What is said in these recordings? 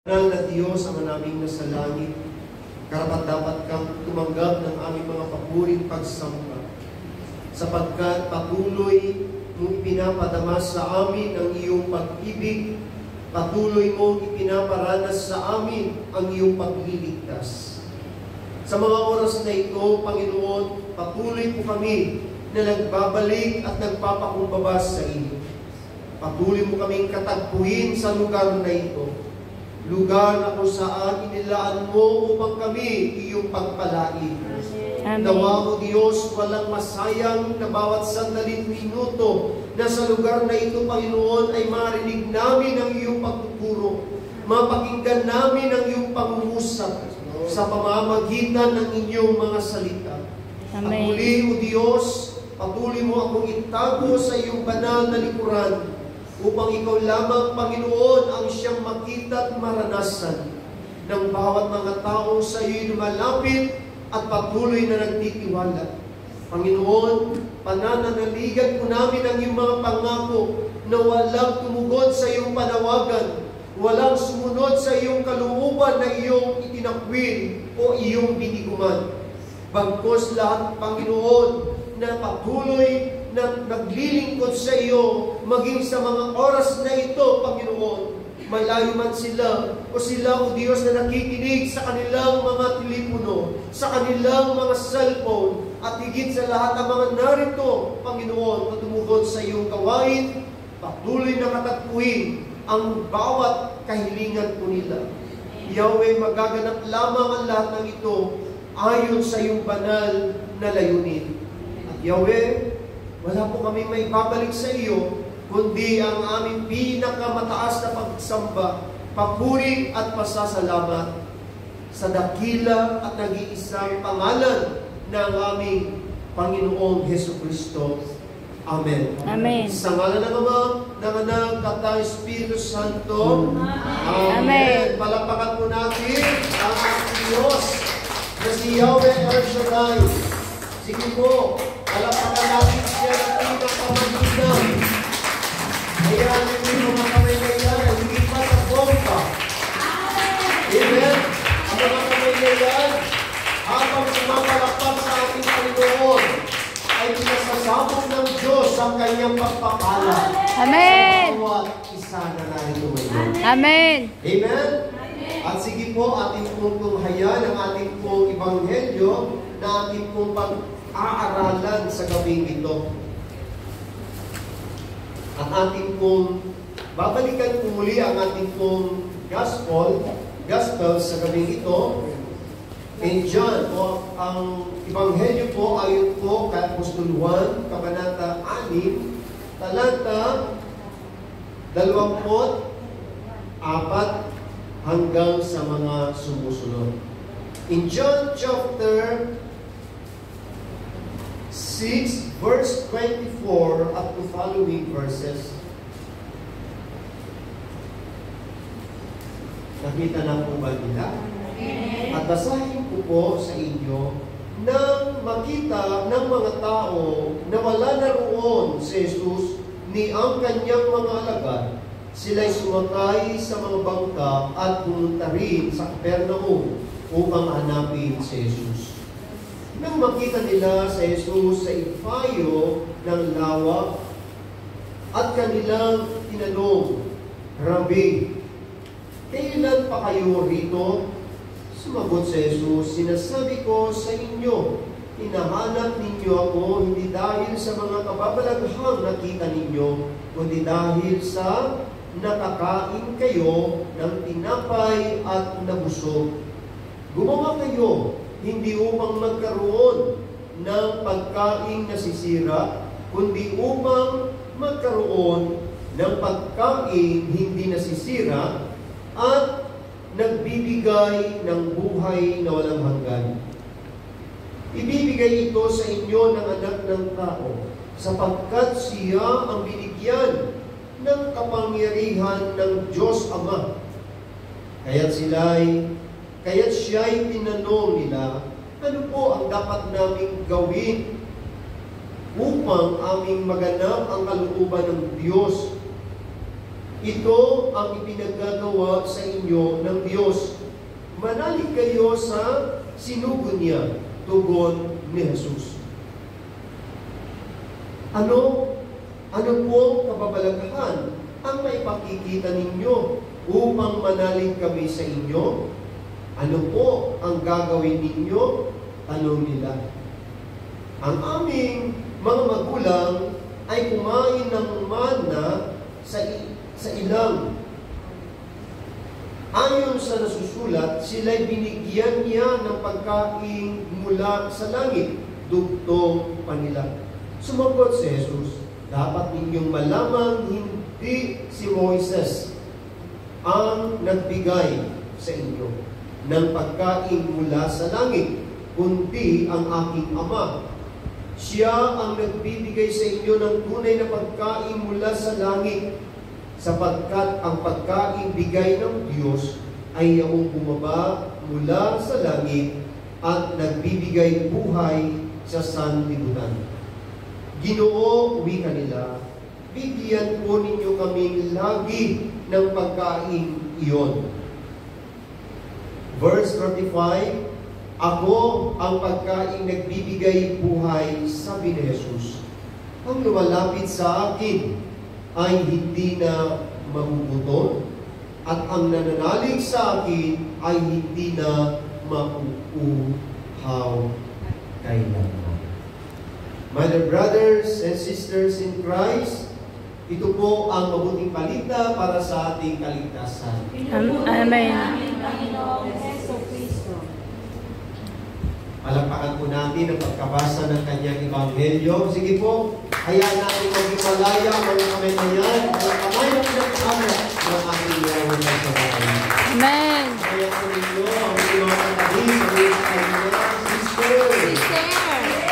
Banal na Diyos, Ama naming nasa langit, karapat-dapat kang tumanggap ng aming mga papuring pagsamba, sapagkat patuloy mong ipinapadama sa amin ang iyong pag-ibig, patuloy mong ipinaparanas sa amin ang iyong pagliligtas. Sa mga oras na ito, Panginoon, patuloy po kami na nagbabalik at nagpapakumbaba sa iyo. Patuloy mo kaming katagpuin sa lugar na ito, lugar na kung saan inilaan mo upang kami iyong pagpalain. Nawa mo Diyos, walang masayang na bawat sandaling minuto na sa lugar na ito, Panginoon, ay marinig namin ang iyong pagtuturo, mapakinggan namin ang iyong pangungusap sa pamamagitan ng inyong mga salita. At muli, O Diyos, patuloy mo akong itago sa iyong banal na likuran, upang ikaw lamang, Panginoon, ang siyang makita at maranasan ng bawat mga taong sa iyo'y lumalapit at patuloy na nagtitiwala. Panginoon, pananaligan po namin ang iyong mga pangako na walang tumugod sa iyong panawagan, walang sumunod sa iyong kalooban na iyong itinakwil o iyong biniguman. Bagkos lahat, Panginoon, na patuloy na naglilingkod sa iyo, maging sa mga oras na ito, Panginoon, malayo man sila, o sila, O Diyos, na nakikinig sa kanilang mga telepono, sa kanilang mga cellphone, at higit sa lahat ang mga narito, Panginoon, na tumugod sa iyong gawain, patuloy na katagpuin ang bawat kahilingan po nila. Yahweh, magaganap lamang ang lahat ng ito ayon sa iyong banal na layunin. At Yahweh, wala po kami may babalik sa iyo, kundi ang aming pinakamataas na pagsamba, papuri at pasasalamat sa dakila at nag-iisang pangalan ng aming Panginoong Hesukristo. Amen. Amen. Sa ngalan ng Ama, ng Anak, at ng Espiritu Santo. Amen. Amen. Palapakan po natin ang ating Diyos na si Yahweh El Shaddai. Sige po, palapakan natin siya ng pinakamagitan. Kaya natin yung mga kamay na yan, hindi pa sa bomba. Amen. Ang mga kamay na yan, habang sumapalakpak sa ating Panginoon, ay pinasasabog ng Diyos ang kanyang pagpapala. Amen. Bawat isa na narito ngayon. Amen. Amen. At sige po, ating pong tunghayan ang ating pong ebanghelyo na ating pong pag-aaralan sa gabing ito. At ating pong babalikan po muli ang ating pong gospel sa gabing ito. In John, ang ebanghelyo po ayon po kay Apostol Juan, kabanata 6, talata 24 hanggang sa mga sumusunod. In John chapter 6, verse 24 up to following verses. Nakita na po ba nila? At basahin ko po sa inyo nang makita ng mga tao na wala na roon si Jesus ni ang kanyang mga alagad, sila'y sumakay sa mga bangka at pumunta rin sa Capernaum upang hanapin si Jesus. Nang makita nila si Jesus sa ipayo ng lawa at kanilang tinanong, Rabbi, kailan pa kayo rito? Sumagot si Jesus, sinasabi ko sa inyo, hinahanap ninyo ako hindi dahil sa mga kababalaghang nakita ninyo, kundi dahil sa nakakain kayo ng tinapay at nabusog. Gumawa kayo, hindi upang magkaroon ng pagkaing nasisira, kundi upang magkaroon ng pagkaing hindi nasisira at nagbibigay ng buhay na walang hanggan. Ibibigay ito sa inyo ng Anak ng Tao, sapagkat siya ang binigyan ng kapangyarihan ng Diyos Ama. Kaya't siya'y tinanong nila, ano po ang dapat naming gawin upang aming maganap ang kalooban ng Diyos? Ito ang ipinaggagawa sa inyo ng Diyos. Manalig kayo sa sinugo niya, tugon ni Jesus. Ano pong kababalaghan ang maipakikita ninyo upang manalig kami sa inyo? Ano po ang gagawin ninyo? Tanong nila. Ang aming mga magulang ay kumain ng manna sa ilang. Ayon sa nasusulat, sila'y binigyan niya ng pagkain mula sa langit. Dugtong pa nila. Sumagot si Jesus, dapat ninyong malamang hindi si Moises ang nagbigay sa inyo ng pagkain mula sa langit, kundi ang aking Ama. Siya ang nagbibigay sa inyo ng tunay na pagkain mula sa langit, sapagkat ang pagkain bigay ng Diyos ay yaong bumaba mula sa langit at nagbibigay buhay sa sanlibutan. Ginoo, wika nila, bigyan po ninyo kaming lagi ng pagkain iyon. Verse 35, ako ang pagkain nagbibigay buhay, sabi ni Jesus. Ang lumalapit sa akin ay hindi na magugutom, at ang nananalig sa akin ay hindi na mauuhaw kailanman. My dear brothers and sisters in Christ, ito po ang mabuting balita para sa ating kaligtasan. Amen. Palakpakan po natin ang pagkabasa ng kanyang ebanghelyo. Sige po, hayaan natin maging malaya ang mga kamay na yan. Mga kamay na pinagkama ng ating yawan sa bahay. Amen. Kaya po ninyo ang mga katabi sa mga kanyang sister.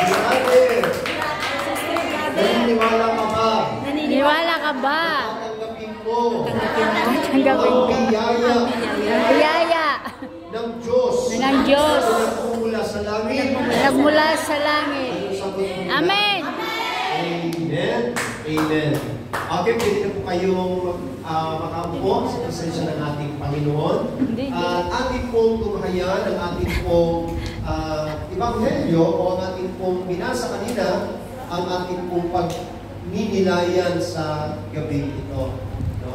Brother. Naniniwala ka ba? Naniniwala ka ba? Tatanggapin mo. Tanggapin Ang ko. biyaya Biyaya ng Diyos. ng Diyos. Nagmumula sa langit. Nagmula sa langit. Ano sagot mo? Amen. Amen. Amen. Okay, pwede na po kayong makaupo sa presensya ng ating Panginoon. At ating pong tunghayan, ang ating pong ebanghelyo o ang ating pong binasa kanina, ang ating pong pagninilayan sa gabi ito. No?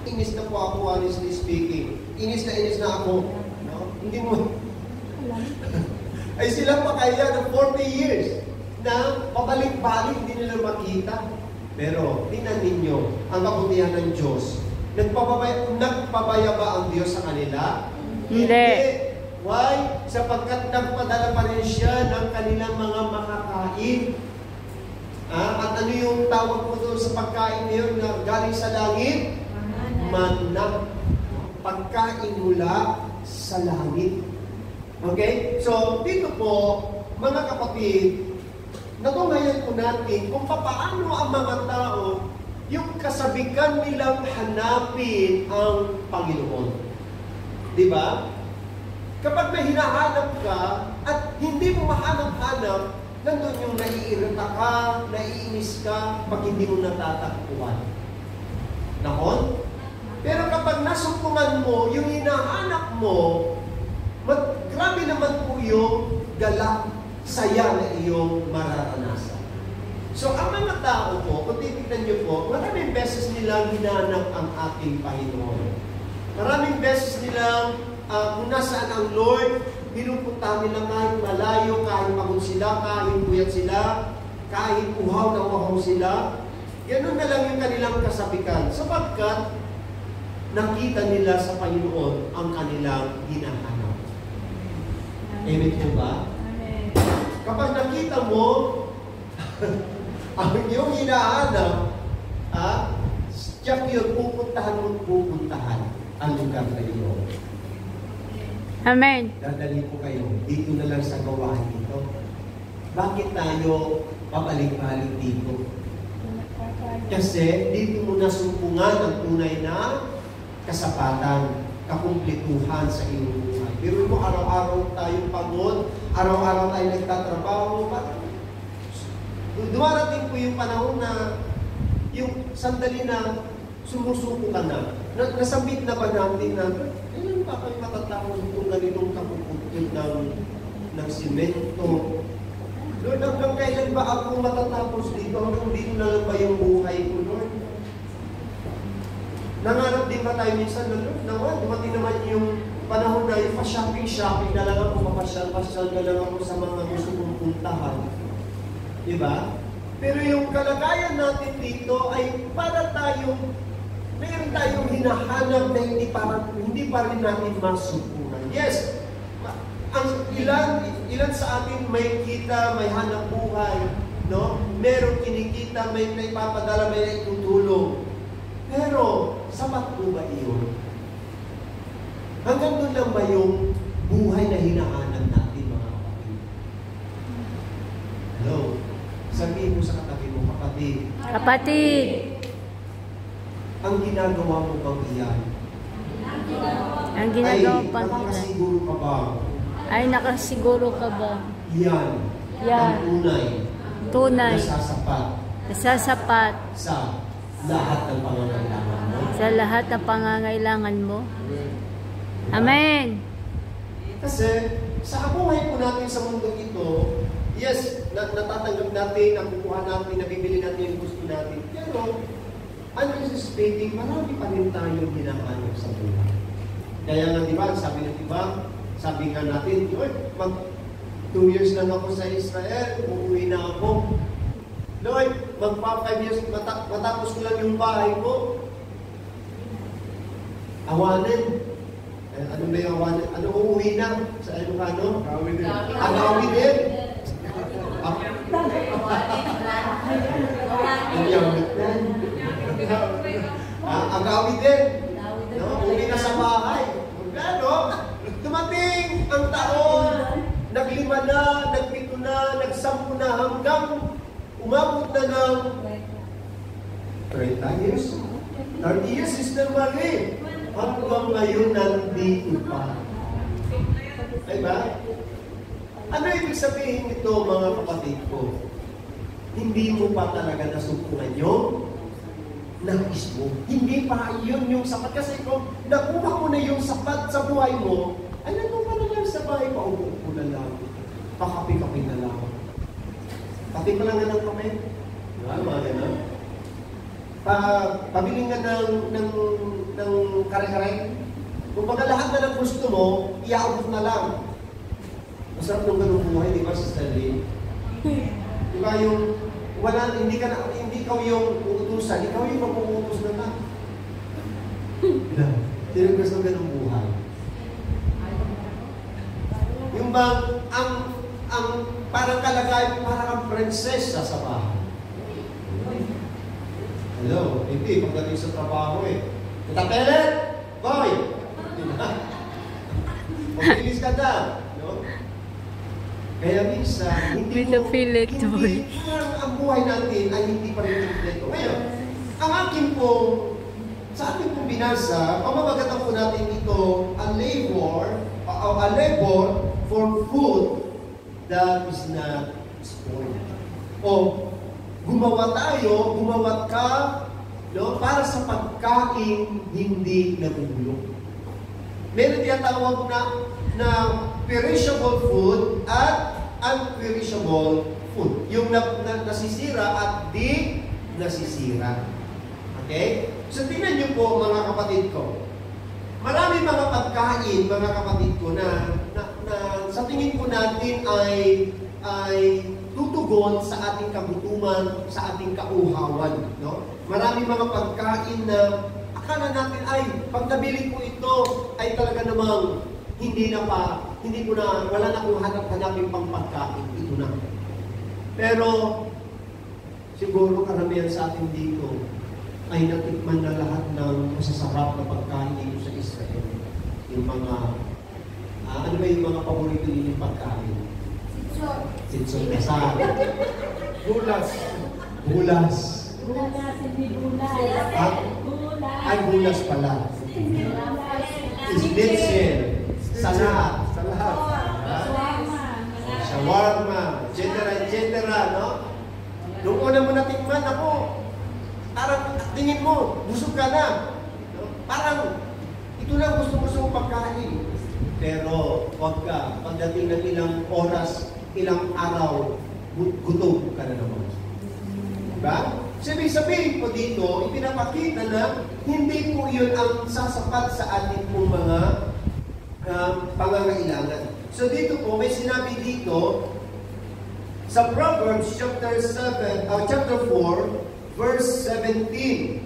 Inis na po ako, honestly speaking. Inis na ako. No? Hindi mo... ay sila pa kaya ng 40 years na pabalik-balik hindi nila makita. Pero, tingnan ninyo, ang kabutihan ng Diyos. Nagpabaya ba ang Diyos sa kanila? Hindi. Why? Sapagkat nagpadala pa rin siya ng kanilang mga makakain. At ano yung tawag mo doon sa pagkain niyon na galing sa langit? Manna. Pagkain mula sa langit. Okay? So, dito po, mga kapatid, natunghayan po natin kung paano ang mga tao yung kasabikan nilang hanapin ang Panginoon. Di ba? Kapag may hinahanap ka at hindi mo mahanap-hanap, nandun yung naiirita ka, naiinis ka, pag hindi mo natatakbuhan. Nakon? Pero kapag nasumpungan mo, yung hinahanap mo, grabe naman po yung galak, saya na iyong mararanasan. So, ang mga tao po, kung titignan nyo po, maraming beses nilang hinanap ang ating Panginoon. Maraming beses nilang, kung nasaan ang Lord, pinupunta nila kahit malayo, kahit pagod sila, kahit puyat sila, kahit uhaw na uhaw sila. Ganun na lang yung kanilang kasabikan. Sapagkat, nakita nila sa Panginoon ang kanilang hinahanap. Amen po ba? Kapag nakita mo ang iyong hinahanap, tiyak yun, pupuntahan ang lugar na iyon. Amen. Dadali po kayo, dito na lang sa gawain ito. Bakit tayo pabalik-balik dito? Kasi dito mo nasumpungan ang tunay na kasapatan, kakumpletuhan sa iyong buhay. Pero mo araw-araw tayong pagod, araw-araw tayo nagtatrabaho, dumarating po yung panahon na yung sandali na sumusuko ka na. Nasabit na ba natin na, kailan ba kayo matatapos itong ganitong kapuputin ng simento? Lord, hanggang kailan ba ako matatapos dito? Hanggang dito na lang ba yung buhay ko, Lord? Nangarap din ba tayo minsan na, Lord, naman, dumating naman yung panahon na yung pa-shopping na lang ako, papasyal na lang ako sa mga gusto kong puntahan. Diba? Pero yung kalagayan natin dito ay para mayroon tayong hinahanap na hindi pa rin natin masupunan. Yes, ang ilan sa atin may kita, may hanap buhay, no? Meron kinikita, may papadala, may naitutulong. Pero, sapat po ba iyon? Hanggang doon lang ba yung buhay na hinahanap natin, mga kapatid? Hello? Sabihin mo sa katabi mo, kapatid. Kapatid. Ang ginagawa mo bang iyan? Ang ginagawa ay, pa nakakasiguro ka ba? Ay, nakasiguro ka ba? Yan. Yan. Ang tunay. Tunay. Nasasapat. Nasasapat. Sa lahat ng pangangailangan mo. Sa lahat ng pangangailangan mo. Amen. Kasi sa buhay po natin sa mundo ito, yes, natatanggap natin, nakukuha natin, nabibili natin yung gusto natin. Pero, unanticipating, marami pa rin tayong hinahanap sa buhay. Kaya nga, di ba, sabi ng iba, sabi nga natin, Lord, 2 years lang ako sa Israel, uuwi na ako. Lord, magpa 5 years, matapos ko lang yung bahay ko. Awanin. Ano ba yung awanin? Ano uuwi na? Sa Ilocano? Agawin din. Agawin din? Agawin din. Uuwi na sa bahay. Pero, dumating ang taon, naglima na, nagpito na, nagsampu na, hanggang umabot na ng 30 years. 30 years, Sister Marie. Hanggang ngayon, nandito pa. Diba? Ano ibig sabihin nito, mga kapatid ko? Hindi mo pa talaga nasukuhan yung nais mo. Hindi pa yun yung sapat. Kasi kung nakuha mo na yung sapat sa buhay mo, ay nandun ka na lang sa bahay, paupo na lang. Pakapi-kapi na lang. Pati pa lang nga ng kamay. Diba? Mga gano'n. Pabiling nga ng kare-kare. Kung baga lahat na ng gusto mo, iaabot na lang. Masarap nung ganung buhay, di ba, Sister Lee? Di ba yung, hindi ikaw yung uutusan, ikaw yung mag-uutos na lang. Hindi rin gusto ng ganung buhay. Yung bang, ang parang kalagayan, parang ang prinsesa sa bahay. Hello, hindi, pagdating sa trabaho Tapelet! Boy! Magilis ka na. No? Kaya minsan, ang buhay natin ay hindi pa rin kompleto. Ngayon, ang akin sa ating pong binasa, pamamagatan po natin ito, a labor for food that is not spoiled. O, gumawa ka, no, para sa pagkain hindi nabubulok. Meron tinatawag na perishable food at unperishable food. Yung nasisira at di nasisira. Okay? So, tingnan niyo po, mga kapatid ko. Marami mga pagkain, mga kapatid ko, na sa tingin po natin ay tutugon sa ating kagutuman, sa ating kauhawan. No? Marami mga pagkain na akala natin ay, pag nabili ko ito, ay talaga namang wala na akong hanap-hanapin pang pagkain. Ito na. Pero, siguro karamihan sa atin dito ay natikman na lahat ng masasarap na pagkain dito sa Israel. Yung mga, ano ba yung mga paborito ninyong pagkain? Sitsot kasal. Bulas. Ay, bulas pala. Schnitzel. Salad. Shawarma. Etc. No? Nung una mo natikman, ako, Parang tingin mo, busog ka na. No? Parang, ito lang gusto-gusto mong pagkain. Pero, wag ka. Pagdating ng ilang oras, ilang araw, gutom ka na naman. Diba? Sabi-sabihin po dito, ipinapakita na hindi po yun ang sasapat sa ating pong mga pangangailangan. So dito po, may sinabi dito, sa Proverbs chapter 4, verse 17.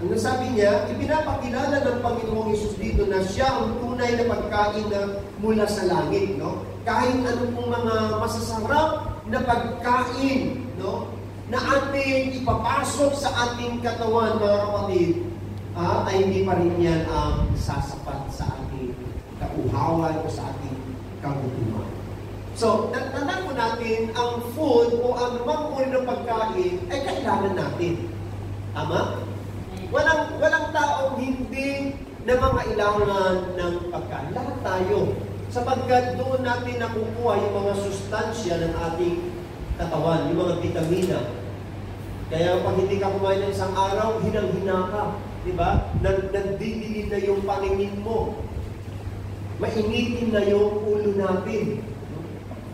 Ano sabi niya? Ipinapakilala ng Panginoong Hesus dito na siya ang tunay na pagkain na mula sa langit. No? Kahit ano pong mga masasarap na pagkain, no? Na ating ipapasok sa ating katawan, mga kapatid, ay hindi pa rin yan ang sasapat sa ating kauhawan o sa ating kagutuman. So, tandaan po natin, ang food o ang lumang uri ng pagkain ay kailangan natin. Tama? Walang taong hindi na mangailangan ng pagkain. Lahat tayo. Sapagkat doon natin nakukuha yung mga sustansya ng ating katawan, yung mga vitamina. Kaya pag hindi ka kumain ng isang araw, hinang-hina ka. Diba? Nagdidilin na yung paningin mo. Mainitin na yung ulo natin.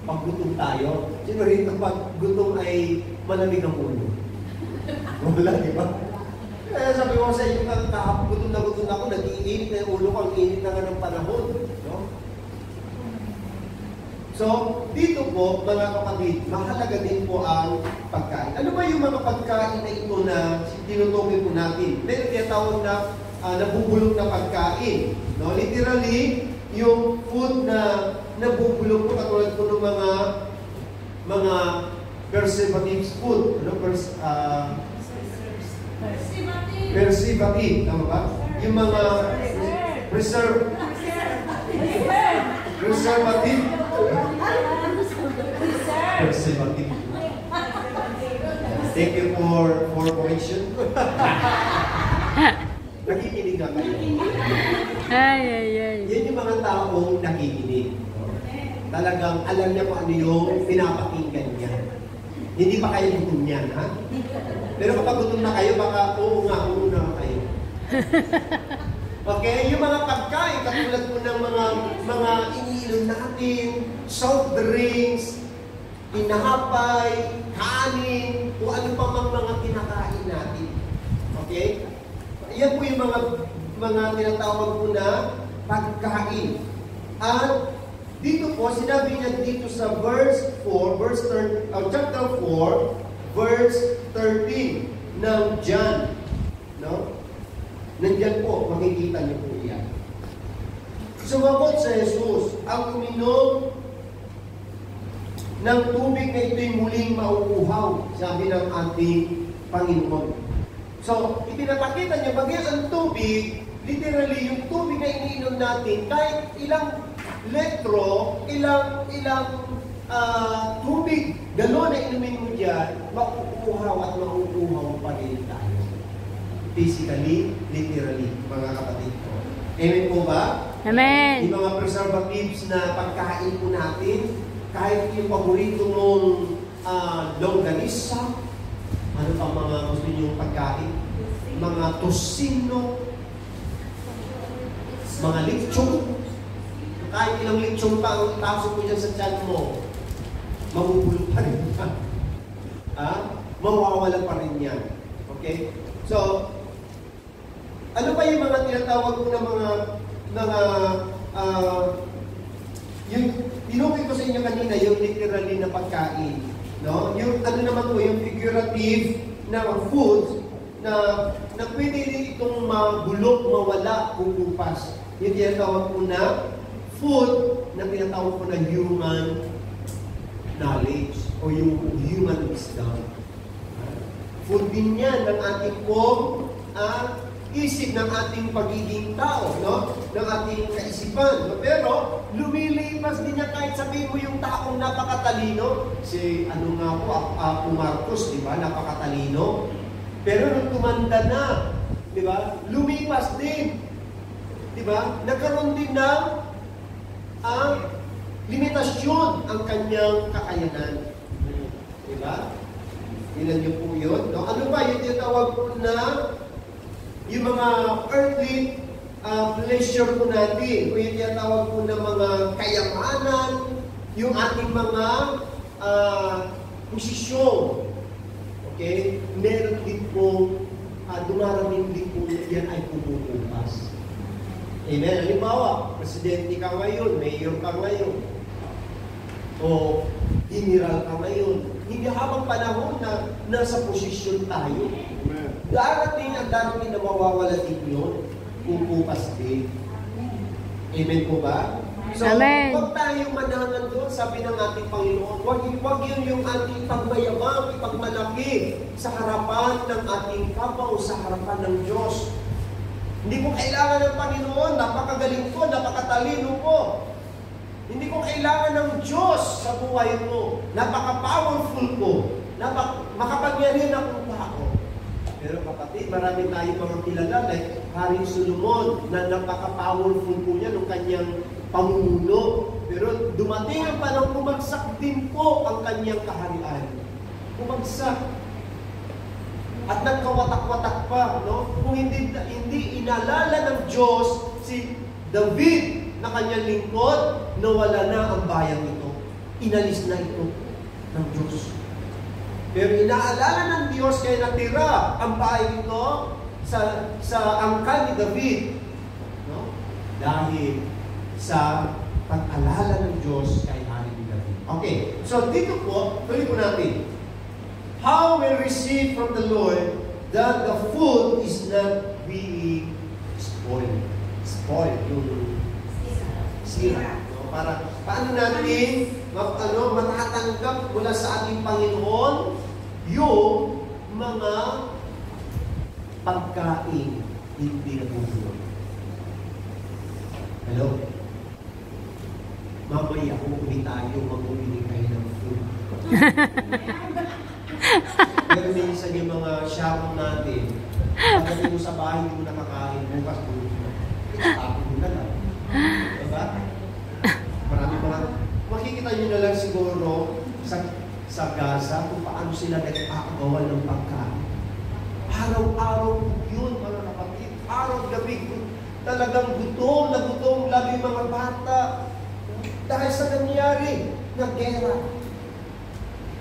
Pag gutom tayo, sino rito pag gutom ay malamig ang ulo? Wala, di ba? Kaya sabi ko sa inyo, gutom na ako, nag-iinit na yung ulo ko, ang init na nga ng panahon. No? So, dito po, mga kapatid, mahalaga din po ang pagkain. Ano ba yung mga pagkain na ito na tinutukoy po natin? Meron tinatawag na nabubulong na pagkain. No? Literally, yung food na nabubulong po, katulad po ng mga preservative food. Ano? Preservative. Tama ba? Yung mga preservative. Preservative. Thank you for correction. Nakikinig na kayo. Ay. Yan yung mga taong nakikinig. Talagang alam niya kung ano yung pinapakinggan niya. Hindi pa kayo gutom niyan, ha? Pero kapag gutom na kayo, baka oo na kayo. Okay? Yung mga pagkain, katulad po ng mga iniinom natin, soft drinks, tinapay, kanin, o ano pa mga kinakain natin. Okay? Yan po yung mga tinatawag po na pagkain. At dito po, sinabi niya dito sa chapter 4, verse 13 ng John. No? Nandyan po, makikita niyo po yan. Sumagot sa Jesus, ang uminom ng tubig na ito'y muling mauuhaw, sabi ng ating Panginoon. So, ipinapakita niya, bagay ang tubig, literally, yung tubig na iniinom natin, kahit ilang litro, ilang tubig, galon na inumin mo dyan, mauuhaw at mauuhaw pa rin tayo. Physically, literally, mga kapatid ko. Amen po ba? Amen. Yung mga preservatives na pagkain po natin, kahit yung paborito mong longganisa, ano pa mga gusto niyong pagkain? Mga tosino, mga lechon. Kahit ilang lechon pa ang ipasok mo dyan sa tiyan mo, mabubulong pa rin yan. Mawawala pa rin yan. Okay? So, ano pa yung mga tinatawag ko na yung tinukoy ko sa inyo kanina, yung literally na pagkain. No? Yung ano naman po, yung figurative na food na pwede rin itong mabulok, mawala, bubupas. Yung tinatawag po na food na tinatawag po na human knowledge o yung human wisdom. Food din yan ng ating pong isip ng ating pagiging tao, no? Ng ating kaisipan. No? Pero, lumilipas din niya kahit sabihin mo yung taong napakatalino. Si, ano nga po, Apo Marcos, di ba? Napakatalino. Pero nung tumanda na, di ba? Lumipas din. Di ba? Nagkaroon din ng limitasyon ang kanyang kakayanan. Di ba? Ilan niyo po yun? No? Ano ba yung tinatawag po na yung mga earthly pleasure po natin, o yung tinatawag po na mga kayamanan, yung ating mga posisyon. Okay? Meron din po, dumarating din po yan ay pumupupas. Amen? Halimbawa, presidente ka ngayon, mayor ka ngayon, o general ka ngayon, hindi habang panahon na nasa posisyon tayo. Darating ang darating na mawawala din yun, pupupas din. Amen po ba? So, Amen. huwag tayong manangan doon, sabi ng ating Panginoon. Huwag yun yung ating pagmayabang, ipagmalaki sa harapan ng ating kapwa o sa harapan ng Diyos. Hindi ko kailangan ng Panginoon, napakagaling ko, napakatalino ko. Hindi ko kailangan ng Diyos sa buhay ko. Napaka-powerful ko. Makapangyarihan akong tao. Pero kapatid, marami tayong mga kilala like Haring Solomon na napaka-powerful po niya nung kanyang pamumuno. Pero dumating ang panahon, bumagsak din po ang kanyang kaharian. Bumagsak. At nagkawatak-watak pa, no? Kung hindi inalala ng Diyos si David na kanyang lingkod, nawala na ang bayan ito. Inalis na ito ng Diyos. Pero inaalala ng Diyos kaya natira ang bayan ito sa angkan ni David. No? Dahil sa pag-alala ng Diyos kay Haring David. Okay, so dito po, tuloy po natin. How we receive from the Lord that the food is not being spoiled. Spoiled, yung sira. No? Paano natin matatanggap mula sa ating Panginoon yung mga pagkain hindi nabubuhay. Hello? Mamaya uuwi tayo, mag-uwi kayo ng food. Pero minsan yung mga sharon natin, pagdating mo sa bahay, hindi mo nakakain, bukas mo tapos mo na lang. Diba? Marami mga, makikita nyo na lang siguro sa Gaza kung paano sila nag-aagawan ng pagkain. Araw-araw yun, mga kapatid. Araw-gabi, talagang gutom na gutom lagi mga bata. Dahil sa nangyari na gera.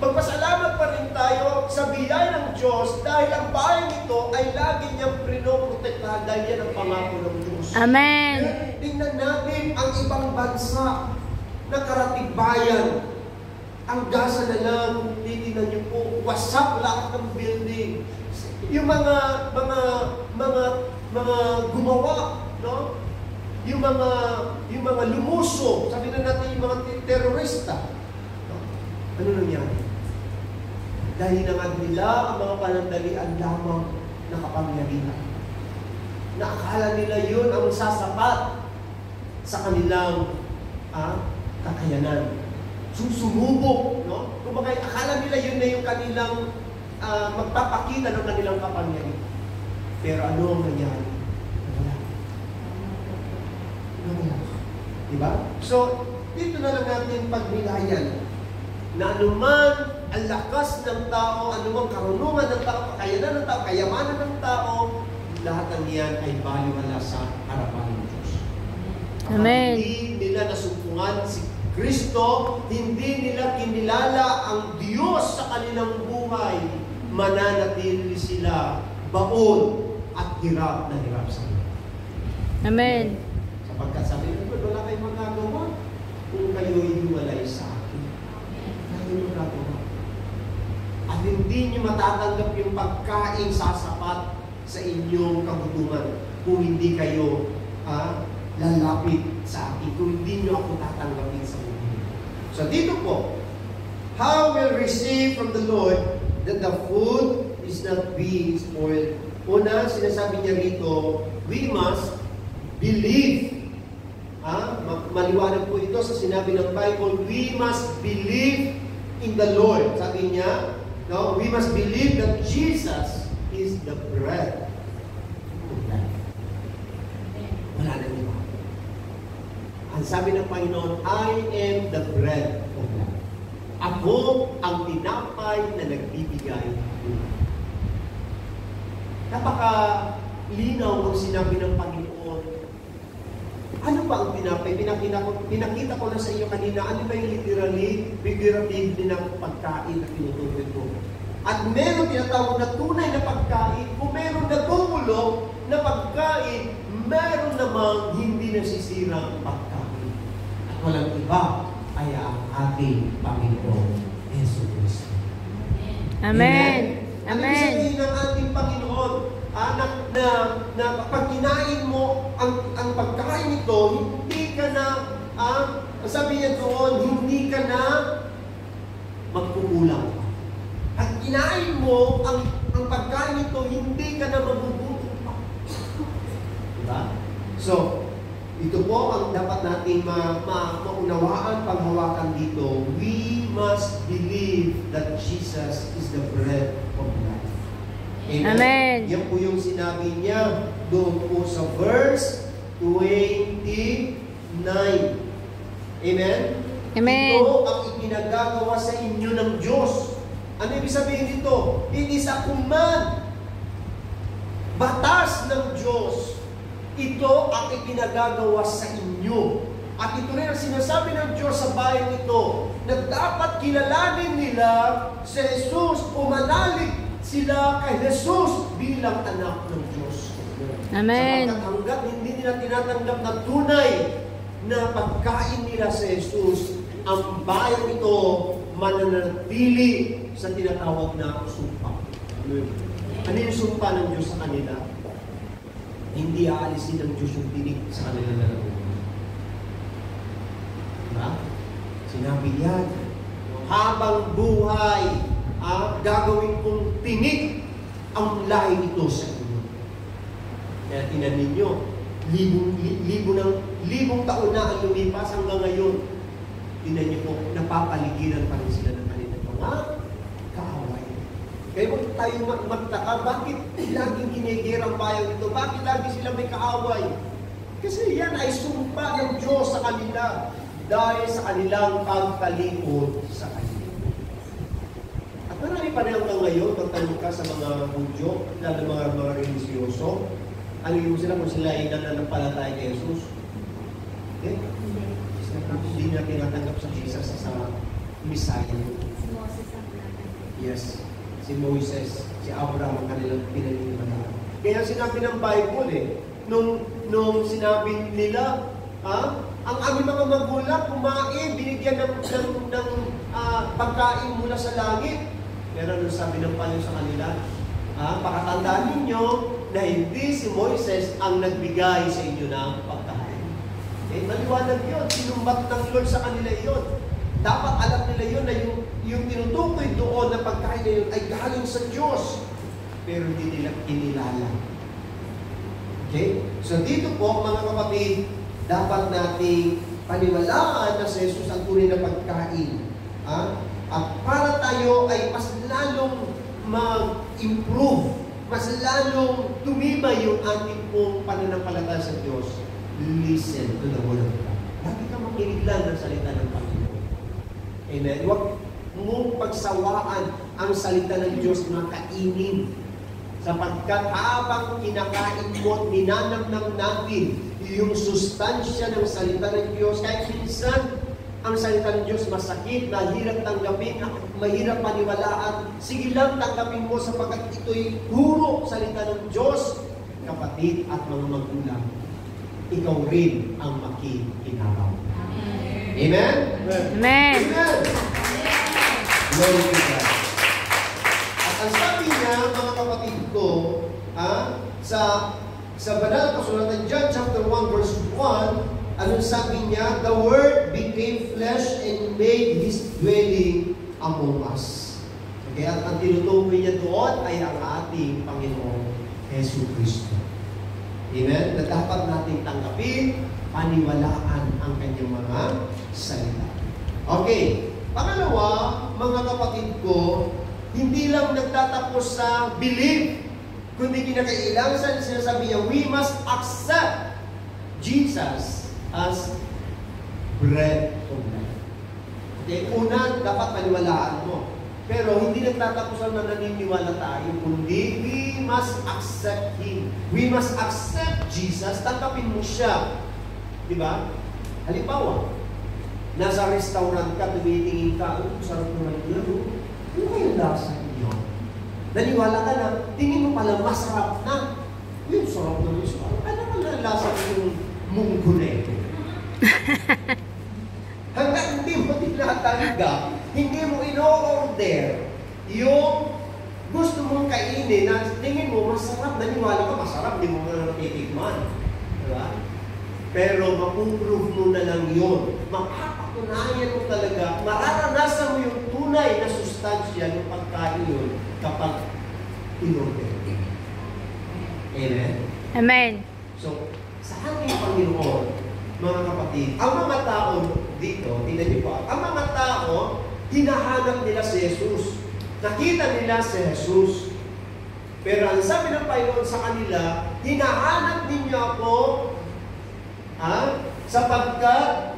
Magpasalamat pa rin tayo sa biyaya ng Diyos dahil ang bayan nito ay lagi niyang pinoprotektahan dahil yan ang pangako ng Diyos. Amen. Tingnan natin ang ibang bansa na karatig bayan. Ang Gaza na lang, titignan niyo po, wasak lahat ng building. Yung mga gumawa, no? Yung mga lumuso, sabi na natin yung mga terorista. No? Ano nangyari? Dahil nangad nila ang mga panandalian lamang na kapangyarihan. Naakala nila yun ang sasapat sa kanilang kakayanan. Susumubok, no? Kumbaga, akala nila yun na yung kanilang magpapakita ng kanilang kapangyarihan. Pero ano ang nangyari? Nawala. Diba? So, dito na lang natin pagnilayan na anuman ang lakas ng tao, anumang karunungan ng tao, kakayanan ng tao, kayamanan ng tao, lahat ng iyan ay baliwala sa harapan ng Diyos. Amen. Hindi nila nasumpungan si Kristo, hindi nila kinilala ang Diyos sa kanilang buhay, mananatili sila baon at hirap na hirap sa iyo. Amen. Sapagkat sabi nila, wala kayong magagawa kung kayo'y hiwalay sa akin. Wala kayong magagawa. At hindi nyo matatanggap yung pagkain sasapat sa inyong kagutuman kung hindi kayo lalapit sa akin, kung hindi nyo ako tatanggapin sa buhay. So dito po, how will receive from the Lord that the food is not being spoiled? Una, sinasabi niya rito, we must believe. Maliwanag po ito sa sinabi ng Bible, we must believe in the Lord. Sabi niya, no, we must believe that Jesus is the bread of life. Wala na iba. Ang sabi ng Panginoon, I am the bread of life. Ako ang tinapay na nagbibigay buhay. Napaka-linaw ang sinabi ng Panginoon. Ano ba ang tinapay? Pinakita ko na sa iyo kanina, ano ba yung literally, figurative na pagkain na tinutukoy ko? At meron tinatawag na tunay na pagkain, kung meron nagmumulong na pagkain, meron namang hindi nasisirang pagkain. At walang iba ay ang ating Panginoon, Yesu Cristo. Amen. Ano Amen. sabihin ng ating Panginoon? Na pag kinain mo ang pagkain ito, hindi ka na, sabi niya doon, hindi ka na magkukulang. At kinain mo ang pagkain ito, hindi ka na magugutom pa. Diba? So, ito po ang dapat natin maunawaan, panghawakan dito. We must believe that Jesus is the bread of life. Amen. Yan po yung sinabi niya doon po sa verse 29. Amen? Amen. Ito ang ipinagagawa sa inyo ng Diyos. Ano ibig sabihin dito? It is a command. Batas ng Diyos. Ito ang ipinagagawa sa inyo. At ito rin ang sinasabi ng Diyos sa bayan ito, na dapat kilalanin nila si Jesus, umanalig sila kay Jesus bilang anak ng Diyos. Amen. Sapagkat hanggat hindi nila tinatanggap na tunay na pagkain nila sa Jesus, ang bayan ito mananatili sa tinatawag na sumpa. Ano yung sumpa ng Diyos sa kanila? Hindi aalisin ng Diyos yung tinig sa kanila na nabuhay. Diba? Sinabi yan, habang buhay, gagawin kong tinig ang lahi ito sa inyo. Kaya tinan ninyo, libong taon na ang lumipas hanggang ngayon. Tinan niyo po, napapaligiran pa rin sila ng kanilang mga kaaway. Kaya kung tayo magtaka, bakit laging kinigir ang bayan ito? Bakit lagi sila may kaaway? Kasi yan ay sumpa ng Diyos sa kanila dahil sa kanilang pagkalikod sa kanila. At marami pa rin hanggang ngayon, pagtanong ka sa mga Hudyo, lalo mga religyoso, ano yung sila kung sila ay nananampalataya kay Jesus? Okay? Hindi na tinatanggap sa Jesus sa Messiah. Yes. Si Moises, si Abraham ang kanilang pinaniniwalaan. Kaya sinabi ng Bible nung sinabi nila, ang aming mga magulang kumain, binigyan ng pagkain mula sa langit. Pero nung sabi ng Panginoon sa kanila, pakatandaan ninyo na hindi si Moises ang nagbigay sa inyo ng pagkain. Maliwanag yun. Sinumbat ng Lord sa kanila yun. Dapat alam nila yun na yung tinutukoy doon na pagkain na yun ay galing sa Diyos. Pero hindi nila kinilala. Okay? So dito po, mga kapatid, dapat nating paniwalaan na si Jesus ang tunay na pagkain. At para tayo ay mas lalong mag-improve, mas lalong tumibay yung ating pong pananampalataya sa Diyos, listen to the Word of God. Lagi ka makinig lang ng salita ng Panginoon. Amen. Huwag mong pagsawaan ang salita ng Diyos na kainin. Sapagkat habang kinakain mo at ninanamnam natin yung sustansya ng salita ng Diyos, kahit minsan ang salita ng Diyos masakit, mahirap tanggapin, mahirap paniwalaan, sige lang tanggapin mo sapagkat ito'y puro salita ng Diyos. Kapatid at mga magulang, ikaw rin ang makikinabaw. Amen? Amen. Amen. Glory to God. At ang sabi niya, mga kapatid ko, sa banal na kasulatan, John chapter 1 verse 1, anong sabi niya? The Word became flesh and made His dwelling among us. Okay, at ang tinutukoy niya doon ay ang ating Panginoon Yesu Cristo. Amen? Na dapat nating tanggapin, paniwalaan ang kanyang mga salita. Okay, pangalawa, mga kapatid ko, hindi lang nagtatapos sa belief, kundi kinakailangan sinasabi niya, we must accept Jesus as bread of life. Okay? Una, dapat paniwalaan mo. Pero hindi nagtatapusan na naniniwala tayo, kundi we must accept Him. We must accept Jesus, tanggapin mo siya. Di ba? Halimbawa, nasa restaurant ka, tumitingin ka, sarap naman yun. Ano kayong lasa niyo? Naniwala ka na, tingin mo pala masarap na. Yung sarap naman yun. Ano pala lasa yung munggo na ito? Hanggang hindi mo tinatanggap, hindi mo in-order yung gusto mong kainin na tingin mo masarap, naniwala ka masarap, hindi mo na natitikman. Diba? Pero mapuprove mo na lang yun. Makapatunayan mo talaga, mararanasan mo yung tunay na sustansya ng pagkain yun kapag in-order. Amen? Amen. So, saan yung Panginoon, mga kapatid? Ang mga tao dito, tingnan niyo po, ang mga tao, hinahanap nila si Jesus. Nakita nila si Jesus. Pero ang sabi ng Panginoon sa kanila, hinahanap ninyo ako, sapagkat,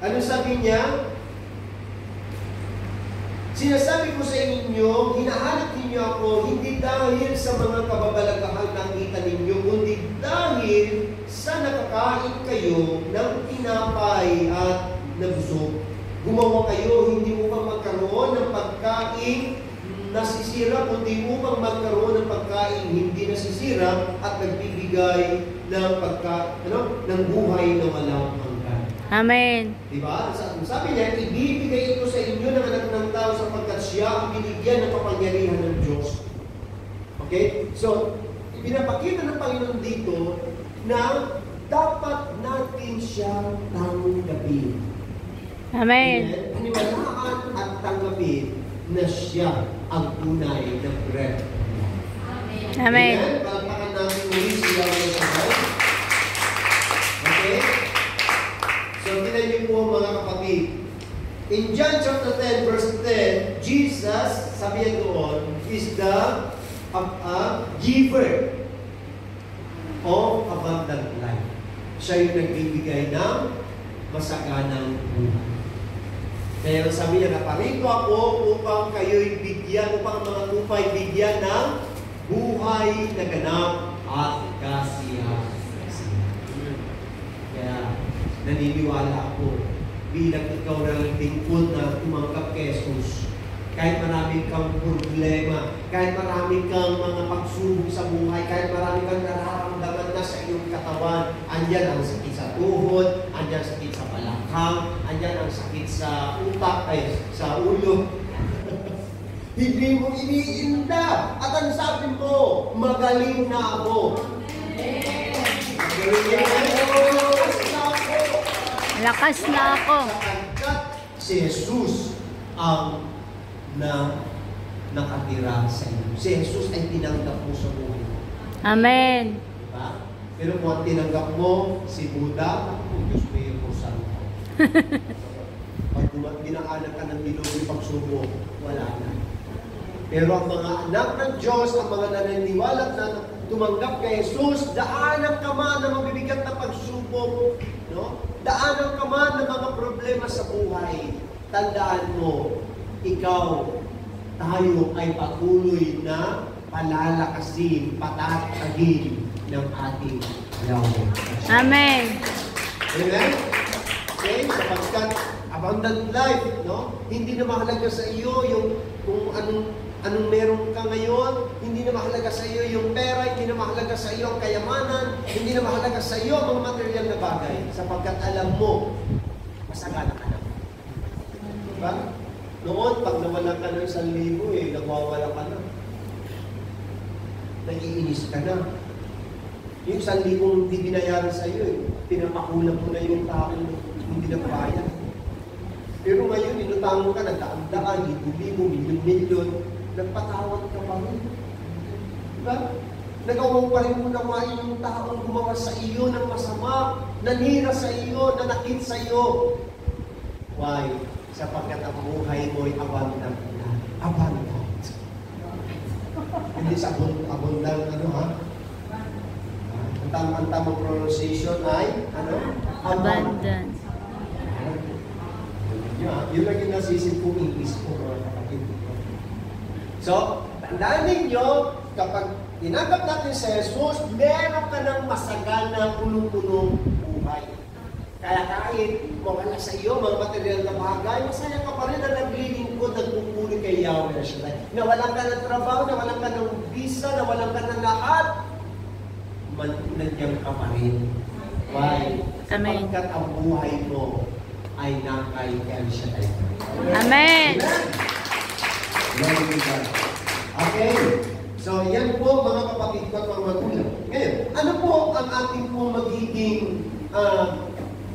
ano sabi niya? Sinasabi ko sa inyo, hinahanap ninyo ako, hindi dahil sa mga kababalagahang nakita ninyo, kundi dahil sa nakakain kayo ng tinapay at nabusog. Gumawa kayo, hindi upang magkaroon ng pagkain nasisira, kundi upang magkaroon ng pagkain hindi nasisira at nagbibigay ng ng buhay na walang hanggan. Amen. Diba? Sabi niya, ibibigay ito sa inyo ng anak ng tao sapagkat siya ang binigyan ng kapangyarihan ng Diyos. Okay? So, pinapakita ng Panginoon dito na dapat natin siyang tanggapin. Amen. Paniwalaan at tanggapin na siya ang tunay na bread. Amen. Palakpakan natin muli siya ng sabay. Okay? So, tingnan niyo po mga kapatid. In John chapter 10, verse 10, Jesus, sabi niya doon, is the giver of abundant life. Siya yung nagbibigay ng masaganang buhay. Kaya sabi niya, naparito ako upang kayo'y bigyan, upang mga tupay bigyan ng buhay na ganap at kasiyahan. Kaya naniniwala ako bilang ikaw na lingkod na tumanggap kay Jesus. Kahit marami kang problema, kahit marami kang mga pagsubok sa buhay, kahit marami kang nararamdaman na sa iyong katawan, andyan ang sakit sa tuhod, andyan ang sakit sa balakang, andyan ang sakit sa utak, ay sa ulo. Hindi mo iniinda. At ang sabi mo, magaling na ako. Magaling na ako. Lakas na ako. Sapagkat si Jesus ang nakatira sa inyo. Si Jesus ay tinanggap mo sa buhay mo. Amen. Diba? Pero kung tinanggap mo si Buddha, ako, Diyos mo yung santo. Pag dinaanan ka ng dilawang pagsubok, wala na. Pero ang mga anak ng Diyos, ang mga naniniwala na tumanggap kay Jesus, daanan ka man ng mabibigat na pagsubok, no? Daanan ka man ng mga problema sa buhay. Tandaan mo, ikaw, tayo ay patuloy na palalakasin, patatagin ng ating Yahweh. Amen. Amen? Okay? Sapagkat abundant life, no? Hindi na mahalaga sa iyo yung kung anong meron ka ngayon, hindi na mahalaga sa iyo yung pera, hindi na mahalaga sa iyo ang kayamanan, hindi na mahalaga sa iyo ang mga material na bagay, sapagkat alam mo, masagana ka na. Diba? Noon, pag nawala ka ng 1,000, nagwawala ka na. Naiinis ka na. Yung 1,000 hindi binayaran sa iyo, pinapakulang mo na yung tao, hindi na bayad. Pero ngayon, inutang mo ka, nagdaan-daan, libo-libo, milyon-milyon, nagpatawad ka pa rin. Diba? Nagawa pa rin mo naman yung taong gumawa sa iyo ng masama, nanira sa iyo, nanakit sa iyo. Why? Sapagkat ang buhay mo ay abundant na. Abundant. Hindi sa abundant, Ang tamang pronunciation ay, Abundant. Yun lang yung nasisip kong English ko, mga kapatid. So, tandaan ninyo, kapag tinanggap natin si Jesus, meron ka ng masagana, punong-punong buhay. Kaya kahit mawala sa iyo mga material na bagay, masaya ka pa rin na naglilingkod, nagpupuli kay Yahweh na siya. Nawalan ka ng trabaho, nawalan ka ng visa, nawalan ka ng lahat, nandiyan ka pa rin. Why? Amen. Sapagkat ang buhay mo ay nakay kay El Shaddai. Amen. Glory to God. Okay? So, yan po mga kapatid ko at mga magulang. Ngayon, ano po ang ating po magiging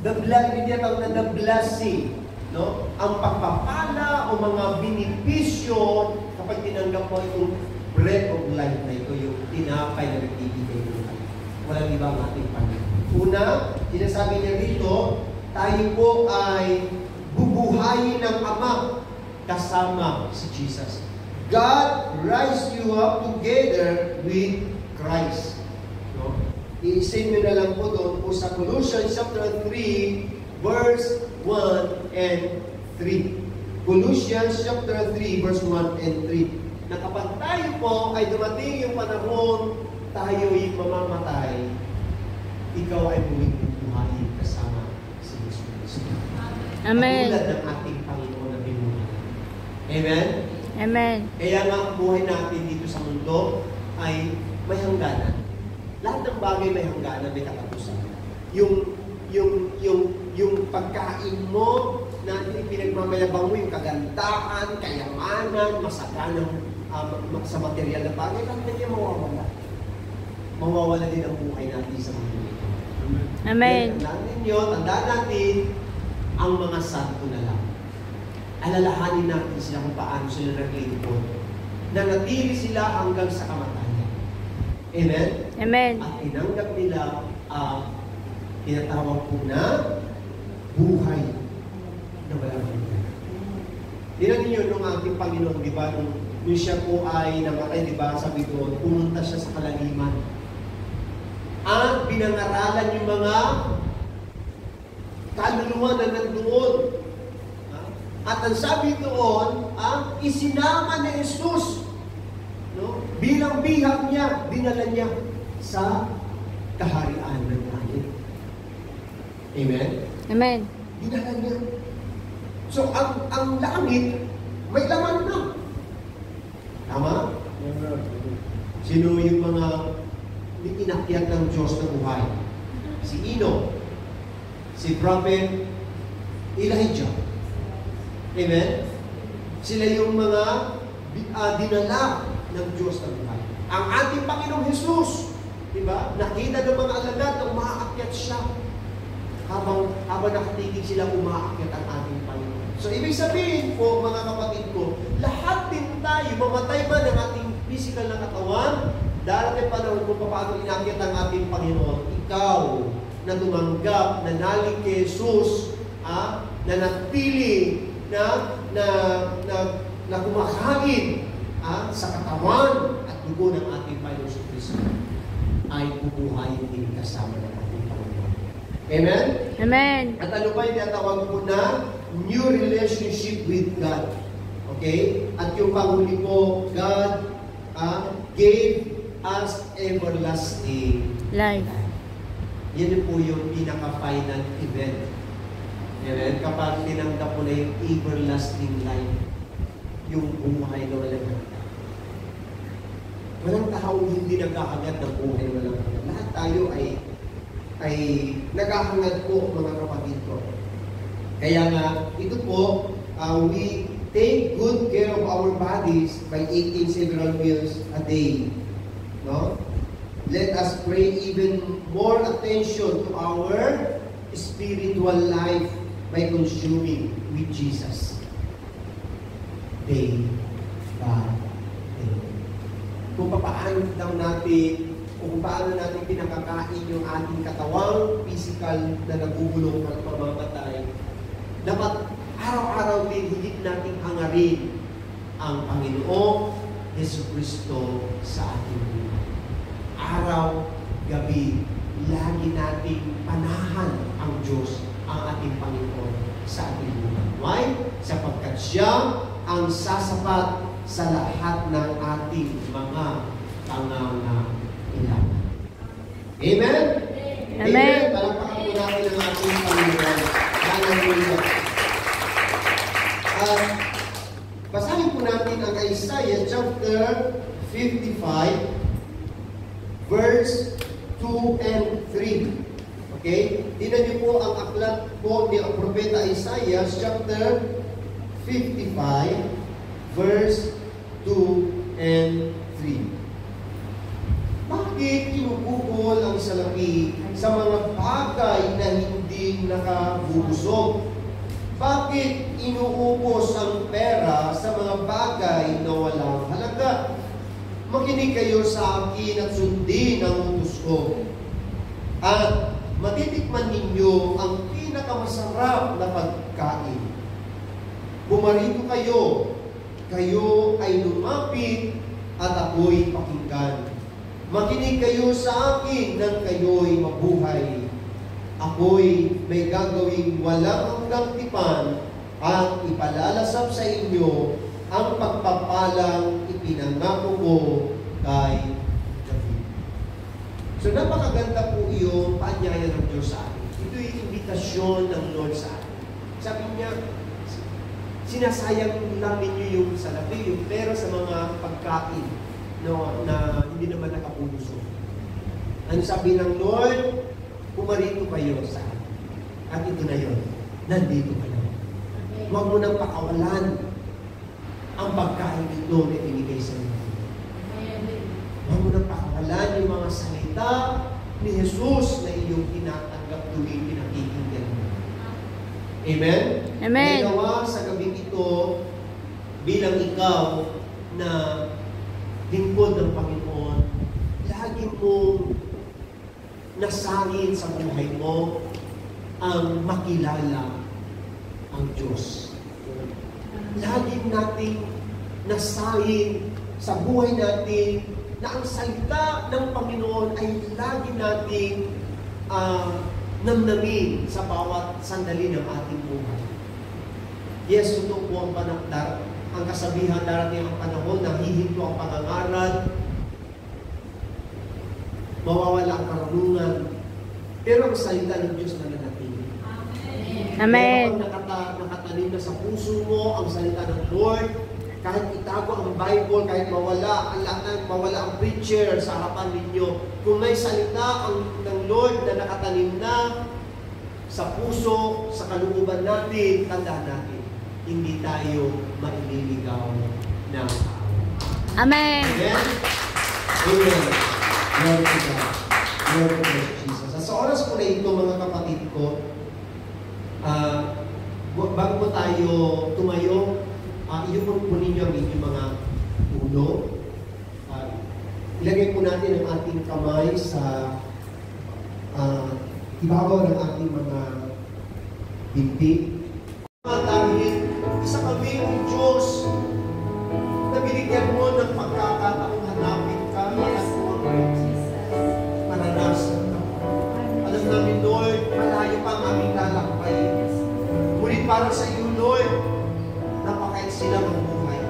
the blessing, no? Ang pagpapala o mga benepisyo kapag tinanggap mo itong bread of life na ito, yung tinapay na nagbibigay ng life. Walang iba ang ating Panginoon. Una, sinasabi niya dito, tayo po ay bubuhayin ng Ama kasama si Jesus. God raised you up together with Christ. No? I-save nyo na lang po doon po sa Colossians chapter 3, verse 1 and 3. Colossians chapter 3, verse 1 and 3. Na kapag tayo po ay dumating yung panahon, tayo ay mamamatay, ikaw ay muling bubuhayin kasama si Jesus. Amen. Katulad ng ating Panginoon na binuhay. Amen? Amen. Kaya nga ang buhay natin dito sa mundo ay may hangganan. Lahat ng bagay may hangganan, may katapusan. Yung pagkain mo na pinagmamayabang mo, yung kagandahan, kayamanan, masaganang sa material na bagay, lahat na niya mawawala. Mawawala din ang buhay natin sa mundo ito. Amen. Tandaan ninyo, tandaan natin ang mga santo na lang. Alalahanin natin sila kung paano sila naglilipod. Nanatili sila hanggang sa kamatayan. Amen? Amen. At tinanggap nila ang tinatawag po na buhay na walang hanggan. Tingnan ninyo nung ating Panginoon, di ba? Nung siya po ay namatay, di ba? Sabi doon, pumunta siya sa kalaliman. At pinangaralan yung mga kaluluwa na nandoon. At ang sabi doon, isinama ni Jesus, no? Bilang bihag niya, dinala niya sa kaharian ng langit. Amen? Amen. Dinala niya. So, ang langit, may laman na. Tama? Sino yung mga inakyat ng Diyos na buhay? Si Enoch, si Prophet Elijah. Amen? Sila yung mga dinala ng Diyos na buhay. Ang ating Panginoong Jesus, diba? Nakita ng mga alagad na umaakyat siya. Habang nakatigil sila, umaakyat ang ating Panginoon. So, ibig sabihin po, mga kapatid ko, lahat din tayo, mamatay ba ng ating physical na katawan, darating panahon kung paano inakyat ang ating Panginoon. Ikaw, na tumanggap, na nalig kay Jesus, na napili, na kumakain sa katawan at dugo ng ating Panginoon sa Kristo, ay bubuhayin din kasama ng ating Panginoon. Amen? Amen. At ano pa yung tinatawag po na new relationship with God. Okay? At yung panghuli po, God gave us everlasting Life. Yan po yung pinaka-final event. Amen? Kapag tinanggap mo na yung everlasting life, yung buhay na walang hanggan. Walang taong hindi nagkakagat ng buhay na walang hanggan. Lahat tayo ay naghahangad po, mga kapatid ko. Kaya nga, ito po, we take good care of our bodies by eating several meals a day. No? Let us pay even more attention to our spiritual life by consuming with Jesus day by day. Kung paano daw natin, kung paano natin pinakakain yung ating katawang physical na nagugulong at mamamatay, dapat araw-araw din higit nating hangarin ang Panginoong Jesucristo sa ating buhay. Araw, gabi, lagi nating panahan ang Diyos, ang ating Panginoon. sa ating buhay. Why? Sapagkat siya ang sasapat sa lahat ng ating mga pangangailangan. Amen? Amen. Palakpakan po natin ang ating Panginoon. Hallelujah. Basahin po natin ang Isaiah chapter 55, verse 2 and 3. Okay? Tingnan niyo po ang aklat po ni ang Propeta Isaiah chapter 55, verse 2 and 3. Bakit kinubukol ang salapi sa mga bagay na hindi nakabubusog? Bakit inuubos ang pera sa mga bagay na walang halaga? Makinig kayo sa akin at sundin ang utos ko. At matitikman ninyo ang pinakamasarap na pagkain. Bumarito kayo, kayo ay lumapit at ako'y pakinggan. Makinig kayo sa akin nang kayo'y mabuhay. Ako'y may gagawing walang hanggang tipan at ipalalasap sa inyo ang pagpapalang ipinangako ko kay David. So napakaganda po yung paanyaya ng Diyos sa atin. Ito'y imbitasyon ng Lord sa atin. Sabi niya, sinasayang lang ninyo yung salapi, yung pera sa mga pagkain na hindi naman nakapuluso. Ano sabi ng Lord? Pumarito kayo sa akin. At ito na yun. Nandito ka na. Huwag mo nang pakawalan ang pagkain ito na binigay sa iyo. Huwag mo nang pakawalan yung mga salita ni Jesus na iyong tinatanggap tuwing pinakikinggan mo. Amen? Amen. Ginawa sa gabing ito bilang ikaw na lingkod ng Panginoon, lagi mong nasahin sa buhay mo ang makilala ang Diyos. Lagi nating nasahin sa buhay natin na ang salita ng Panginoon ay lagi nating namnamin sa bawat sandali ng ating buhay. Yes, totoo po ang panakdar. Ang kasabihan darating ang panahon na hihinto ang pangangaral, mawawala ang karunungan, pero ang salita ng Diyos na nanatili. Amen. Kaya kapag nakatanim na sa puso mo ang salita ng Lord, kahit itago ang Bible, kahit mawala ang preacher sa harapan ninyo, kung may salita ng Lord na nakatanim na sa puso, sa kalooban natin, tandaan natin, hindi tayo maililigaw ng tao. Amen. Amen? Amen. Glory to God. Glory to Jesus. Sa oras po na ito, mga kapatid ko, bago po tayo tumayo, iyon po ninyo ang inyong mga ulo. Ilagay po natin ang ating kamay sa ibabaw ng ating mga binti. Dahil isa kami ng Diyos na binigyan mo ng pagkakataong hanapin ka at maranasan ka. Alam namin, Lord, malayo pa ang aming lalakbay. Ngunit para sa iyo, Lord, napakaiksi lang ang buhay.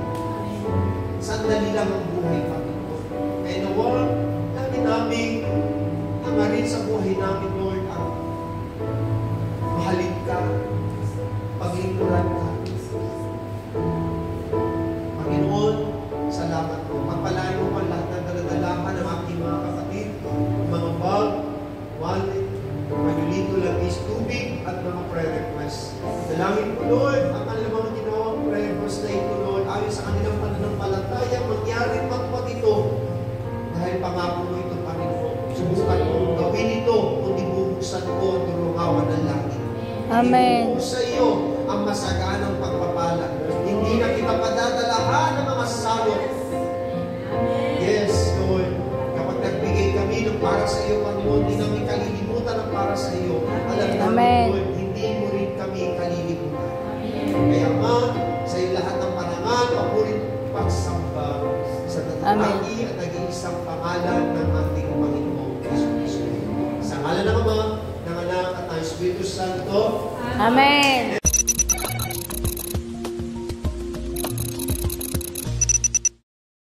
Sandali lang ang buhay, Panginoon. Kaya nawal, lagi namin hangarin sa buhay namin, Lord, ang mahalin ka, paglingkuran ka. Panginoon, salamat po. Pagpalain mo pa lahat ng daladalahan ng aking mga kapatid, mga bag, wallet, panyulito, langis, tubig, at mga prayer requests. Dalangin po, Lord, ang kanilang mga ginawang prayer requests na ito, Lord, ayon sa kanilang pananampalataya, mangyari magpag ito. Dahil pangako mo ito, Panginoon. Subukan mo gawin ito, kundi bubuksan ko ang turungawan ng langit. Amen. Sa iyo ang masaganang pagpapala. Hindi na kita padadalahan ng mga salot. Yes, Lord. Kapag nagbigay kami ng para sa iyo, Panginoon, hindi namin kalilimutan ang para sa iyo. Alam namin, Lord, hindi mo rin kami kalilimutan. Kaya nga, sa iyo lahat ng parangal, papurit, pagsamba sa tatatagi at nag-iisang pangalan ng ating Panginoong Jesus. Sa ngalan ng Ama, ng Anak at ng Espiritu Santo. Amen.